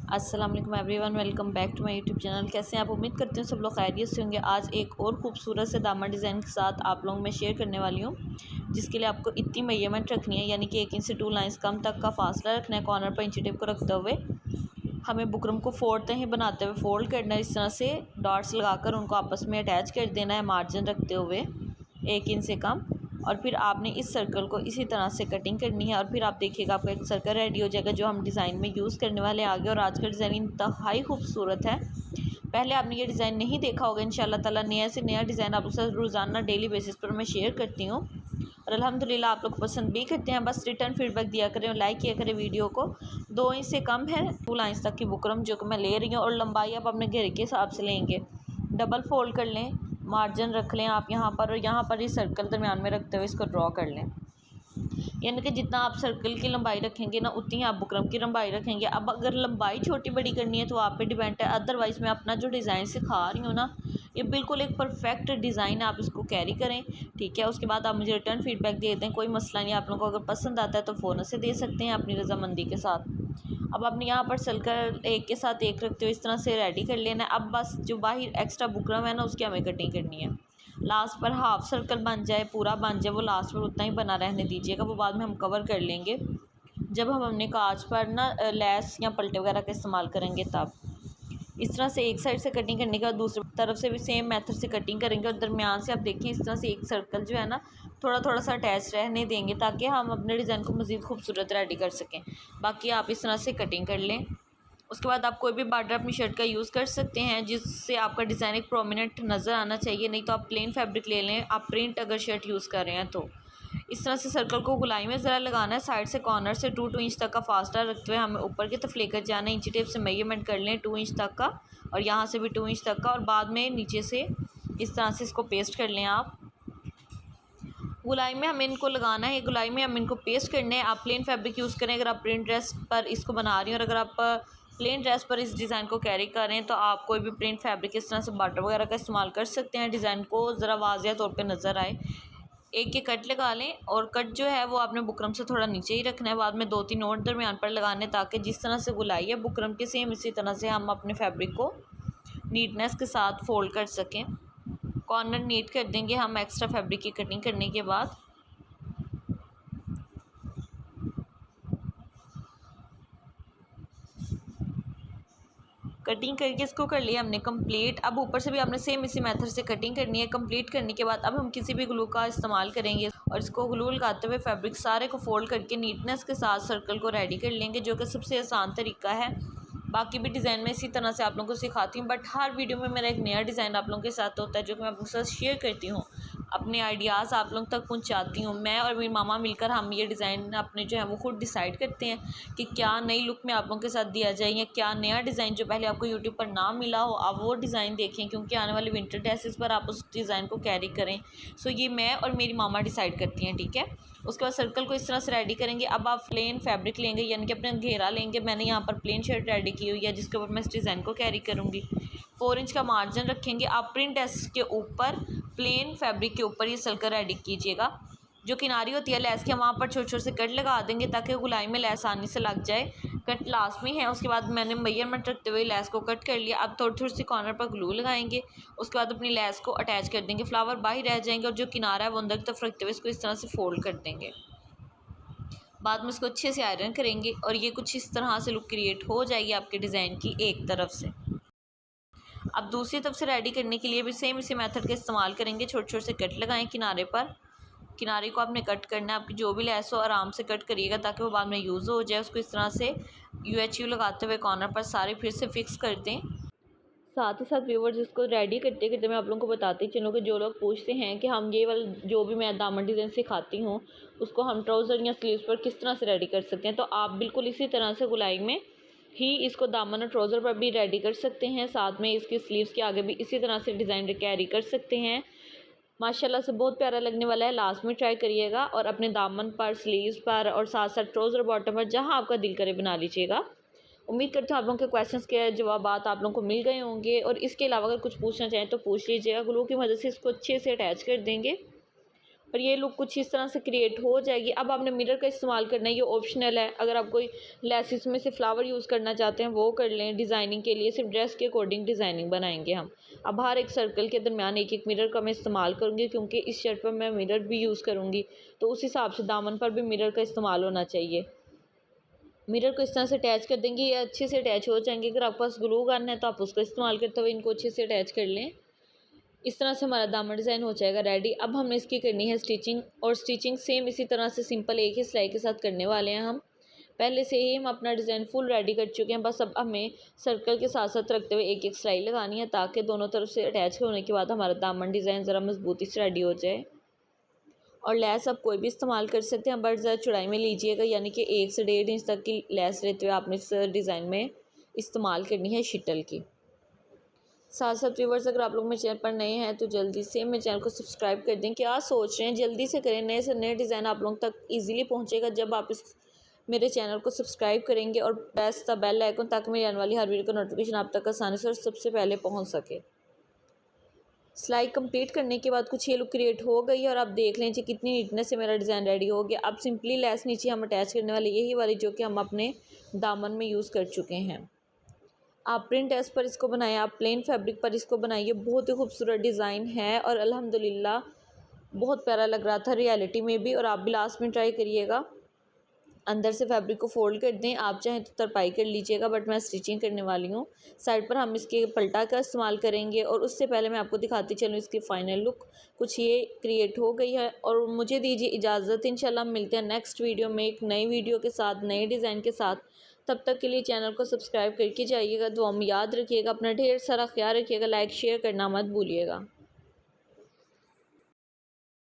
अस्सलाम वालेकुम everyone, welcome back to my YouTube channel. कैसे हैं आप? उम्मीद करती हूँ सब लोग खैरियत से होंगे। आज एक और खूबसूरत से दामन डिज़ाइन के साथ आप लोगों में शेयर करने वाली हूँ, जिसके लिए आपको इतनी मेजरमेंट रखनी है, यानी कि 1 इंच से 2 लाइंस कम तक का फासला रखना है। कॉर्नर पर इंची टेप को रखते हुए हमें बुकरम को फोड़ते ही बनाते हुए फोल्ड करना है। इस तरह से डॉट्स लगाकर उनको आपस में अटैच कर देना है, मार्जिन रखते हुए 1 इंच से कम। और फिर आपने इस सर्कल को इसी तरह से कटिंग करनी है और फिर आप देखिएगा आपका एक सर्कल रेडी हो जाएगा, जो हम डिज़ाइन में यूज़ करने वाले आगे। और आज का डिज़ाइन इंतहाई खूबसूरत है। पहले आपने ये डिज़ाइन नहीं देखा होगा, इंशाल्लाह ताला नया से नया डिज़ाइन आप उससे रोज़ाना डेली बेसिस पर मैं शेयर करती हूँ और अल्हम्दुलिल्लाह आप लोग पसंद भी करते हैं। बस रिटर्न फीडबैक दिया करें और लाइक किया करें वीडियो को। 2 इंच से कम है 2 लाइन्स तक की बुकरम जो कि मैं ले रही हूँ, और लंबाई आप अपने घेरे के हिसाब से लेंगे। डबल फोल्ड कर लें, मार्जिन रख लें आप यहाँ पर, और यहाँ पर ये सर्कल दरमियान में रखते हुए इसको ड्रॉ कर लें। यानी कि जितना आप सर्कल की लंबाई रखेंगे ना, उतनी आप बुकरम की लंबाई रखेंगे। अब अगर लंबाई छोटी बड़ी करनी है तो आप पे डिपेंड है, अदरवाइज़ मैं अपना जो डिज़ाइन सिखा रही हूँ ना, ये बिल्कुल एक परफेक्ट डिज़ाइन है, आप इसको कैरी करें, ठीक है। उसके बाद आप मुझे रिटर्न फीडबैक दे दें, कोई मसला नहीं। आप लोगों को अगर पसंद आता है तो फ़ौरन से दे सकते हैं अपनी रजामंदी के साथ। अब आपने यहाँ पर सर्कल एक के साथ एक रखते हुए इस तरह से रेडी कर लेना है। अब बस जो बाहर एक्स्ट्रा बुकरम है ना, उसकी हमें कटिंग करनी है। लास्ट पर हाफ सर्कल बन जाए, पूरा बन जाए, वो लास्ट पर उतना ही बना रहने दीजिएगा, वो बाद में हम कवर कर लेंगे जब हम अपने काज पर ना लेस या पलटे वगैरह का इस्तेमाल करेंगे तब। इस तरह से एक साइड से कटिंग करने के बाद दूसरी तरफ से भी सेम मेथड से कटिंग करेंगे, और दरमियान से आप देखिए इस तरह से एक सर्कल जो है ना, थोड़ा थोड़ा सा अटैच रहने देंगे ताकि हम अपने डिज़ाइन को मज़ीद खूबसूरत रेडी कर सकें। बाकी आप इस तरह से कटिंग कर लें। उसके बाद आप कोई भी बॉर्डर अपनी शर्ट का यूज़ कर सकते हैं जिससे आपका डिज़ाइन एक प्रोमिनेंट नज़र आना चाहिए, नहीं तो आप प्लेन फैब्रिक ले लें, आप प्रिंट अगर शर्ट यूज़ कर रहे हैं तो। इस तरह से सर्कल को गुलाई में ज़रा लगाना है। साइड से कॉर्नर से 2 इंच तक का फासला रखते हुए हमें ऊपर की तरफ लेकर जाना है। इंची टेप से मेजरमेंट कर लें 2 इंच तक का, और यहाँ से भी 2 इंच तक का, और बाद में नीचे से इस तरह से इसको पेस्ट कर लें। आप गुलाई में हमें इनको लगाना है, गुलाई में हम इनको पेस्ट करने हैं। आप प्लेन फैब्रिक यूज़ करें अगर आप प्रिंट ड्रेस पर इसको बना रही हैं, और अगर आप प्लेन ड्रेस पर इस डिज़ाइन को कैरी कर रहे हैं तो आप कोई भी प्रिंट फैब्रिक इस तरह से बॉर्डर वगैरह का इस्तेमाल कर सकते हैं, डिज़ाइन को ज़रा वाज़िया तौर पे नज़र आए। एक के कट लगा लें, और कट जो है वो आपने बुकरम से थोड़ा नीचे ही रखना है। बाद में 2-3 और दरमियान पर लगाने, ताकि जिस तरह से गुलाई है बुकरम के सेम इसी तरह से हम अपने फैब्रिक को नीटनेस के साथ फोल्ड कर सकें। कॉर्नर नीट कर देंगे हम एक्स्ट्रा फैब्रिक की कटिंग करने के बाद। कटिंग करके इसको कर लिया हमने कंप्लीट। अब ऊपर से भी हमने सेम इसी मेथड से कटिंग करनी है। कंप्लीट करने के बाद अब हम किसी भी ग्लू का इस्तेमाल करेंगे, और इसको ग्लू लगाते हुए फैब्रिक सारे को फोल्ड करके नीटनेस के साथ सर्कल को रेडी कर लेंगे, जो कि सबसे आसान तरीका है। बाकी भी डिज़ाइन में इसी तरह से आप लोगों को सिखाती हूँ, बट हर वीडियो में मेरा एक नया डिज़ाइन आप लोगों के साथ होता है, जो कि मैं आप लोगों के साथ शेयर करती हूँ। अपने आइडियाज़ आप लोगों तक पहुँचाती हूँ। मैं और मेरी मामा मिलकर हम ये डिज़ाइन अपने जो है वो खुद डिसाइड करते हैं कि क्या नई लुक में आप लोगों के साथ दिया जाए, या क्या नया डिज़ाइन जो पहले आपको यूट्यूब पर ना मिला हो आप वो डिज़ाइन देखें, क्योंकि आने वाले विंटर ड्रेसेस पर आप उस डिज़ाइन को कैरी करें। सो ये मैं और मेरी मामा डिसाइड करती हैं, ठीक है। उसके बाद सर्कल को इस तरह से रेडी करेंगे। अब आप प्लेन फैब्रिक लेंगे, यानी कि अपना घेरा लेंगे। मैंने यहाँ पर प्लेन शर्ट रेडी की हुई है जिसके ऊपर मैं इस डिज़ाइन को कैरी करूँगी। 4 इंच का मार्जिन रखेंगे। आप प्रिंट ड्रेस के ऊपर प्लेन फैब्रिक के ऊपर ये सर्कल रेडी कीजिएगा। जो किनारी होती है लेस की, हम वहाँ पर छोटे छोटे से कट लगा देंगे ताकि गुलाई में लेस आसानी से लग जाए। कट लास्ट में है। उसके बाद मैंने मेजरमेंट रखते हुए लेस को कट कर लिया। अब थोड़ी थोड़ी सी कॉर्नर पर ग्लू लगाएंगे। उसके बाद अपनी लेस को अटैच कर देंगे। फ्लावर बाहर रह जाएंगे, और जो किनारा है वो अंदर की तरफ रखते हुए इसको इस तरह से फोल्ड कर देंगे। बाद में इसको अच्छे से आयरन करेंगे, और ये कुछ इस तरह से लुक क्रिएट हो जाएगी आपके डिज़ाइन की एक तरफ से। अब दूसरी तरफ से रेडी करने के लिए भी सेम इसी मेथड का इस्तेमाल करेंगे। छोटे छोटे से कट लगाएं किनारे पर। किनारे को आपने कट करना है, आपकी जो भी लेस हो आराम से कट करिएगा ताकि वो बाद में यूज़ हो जाए। उसको इस तरह से UHU लगाते हुए कॉर्नर पर सारे फिर से फिक्स कर दें। साथ ही साथ व्यूवर्स, इसको रेडी करते करते मैं आप लोगों को बताती चलूँ कि जो लोग पूछते हैं कि हम ये वाला जो भी मैं दामन डिज़ाइन सिखाती हूँ उसको हम ट्राउज़र या स्लीव्स पर किस तरह से रेडी कर सकते हैं, तो आप बिल्कुल इसी तरह से गुलाई में ही इसको दामन और ट्राउज़र पर भी रेडी कर सकते हैं। साथ में इसकी स्लीव्स के आगे भी इसी तरह से डिज़ाइन कैरी कर सकते हैं। माशाल्लाह से बहुत प्यारा लगने वाला है। लास्ट में ट्राई करिएगा, और अपने दामन पर, स्लीव्स पर, और साथ साथ ट्राउज़र बॉटम पर जहाँ आपका दिल करे बना लीजिएगा। उम्मीद करती हूँ आप लोगों के क्वेश्चंस के जवाब आप लोगों को मिल गए होंगे, और इसके अलावा अगर कुछ पूछना चाहें तो पूछ लीजिएगा। ग्लू की मदद से इसको अच्छे से अटैच कर देंगे। पर ये लुक कुछ इस तरह से क्रिएट हो जाएगी। अब आपने मिरर का इस्तेमाल करना है, ये ऑप्शनल है। अगर आप कोई लेसिस में से फ्लावर यूज़ करना चाहते हैं वो कर लें। डिज़ाइनिंग के लिए सिर्फ ड्रेस के अकॉर्डिंग डिज़ाइनिंग बनाएंगे हम। अब हर एक सर्कल के दरमियान एक एक मिरर का मैं इस्तेमाल करूँगी, क्योंकि इस शर्ट पर मैं मिरर भी यूज़ करूँगी, तो उस हिसाब से दामन पर भी मिरर का इस्तेमाल होना चाहिए। मिरर को इस तरह से अटैच कर देंगे, ये अच्छे से अटैच हो जाएंगे। अगर आपके पास ग्लू गन है तो आप उसका इस्तेमाल करते हुए इनको अच्छे से अटैच कर लें। इस तरह से हमारा दामन डिज़ाइन हो जाएगा रेडी। अब हमने इसकी करनी है स्टिचिंग, और स्टिचिंग सेम इसी तरह से सिंपल एक ही सिलाई के साथ करने वाले हैं हम। पहले से ही हम अपना डिज़ाइन फुल रेडी कर चुके हैं, बस अब हमें सर्कल के साथ साथ रखते हुए एक एक सिलाई लगानी है, ताकि दोनों तरफ से अटैच होने के बाद हमारा दामन डिज़ाइन ज़रा मजबूती से रेडी हो जाए। और लेस आप कोई भी इस्तेमाल कर सकते हैं, बट ज़रा चौड़ाई में लीजिएगा, यानी कि 1 से 1.5 इंच तक की लेस रहते हुए आपने इस डिज़ाइन में इस्तेमाल करनी है शिटल की। साथ साथ व्यूअर्स, अगर आप लोग मेरे चैनल पर नए हैं तो जल्दी से मेरे चैनल को सब्सक्राइब कर दें। क्या सोच रहे हैं, जल्दी से करें। नए से नए डिज़ाइन आप लोगों तक ईजिली पहुँचेगा जब आप इस मेरे चैनल को सब्सक्राइब करेंगे और प्रेस द बेल आइकन, ताकि मेरी आने वाली हर वीडियो का नोटिफिकेशन आप तक आसानी से और सबसे पहले पहुँच सके। सिलाई कंप्लीट करने के बाद कुछ ये लुक क्रिएट हो गई है, और आप देख लें कितनी नीटनेस से मेरा डिज़ाइन रेडी हो गया। अब सिंपली लेस नीचे हम अटैच करने वाले यही वाली जो कि हम अपने दामन में यूज़ कर चुके हैं। आप प्रिंट टेस्ट पर इसको बनाएं, आप प्लेन फैब्रिक पर इसको बनाइए। बहुत ही खूबसूरत डिज़ाइन है और अल्हम्दुलिल्लाह बहुत प्यारा लग रहा था रियलिटी में भी। और आप भी लास्ट में ट्राई करिएगा। अंदर से फैब्रिक को फोल्ड कर दें, आप चाहें तो तरपाई कर लीजिएगा, बट मैं स्टिचिंग करने वाली हूँ। साइड पर हम इसके पल्टा का इस्तेमाल करेंगे, और उससे पहले मैं आपको दिखाती चलूँ इसकी फ़ाइनल लुक कुछ ये क्रिएट हो गई है। और मुझे दीजिए इजाज़त, इंशाल्लाह मिलते हैं नेक्स्ट वीडियो में एक नई वीडियो के साथ, नए डिज़ाइन के साथ। तब तक के लिए चैनल को सब्सक्राइब करके जाइएगा। दुआ में याद रखिएगा, अपना ढेर सारा ख्याल रखिएगा, लाइक शेयर करना मत भूलिएगा।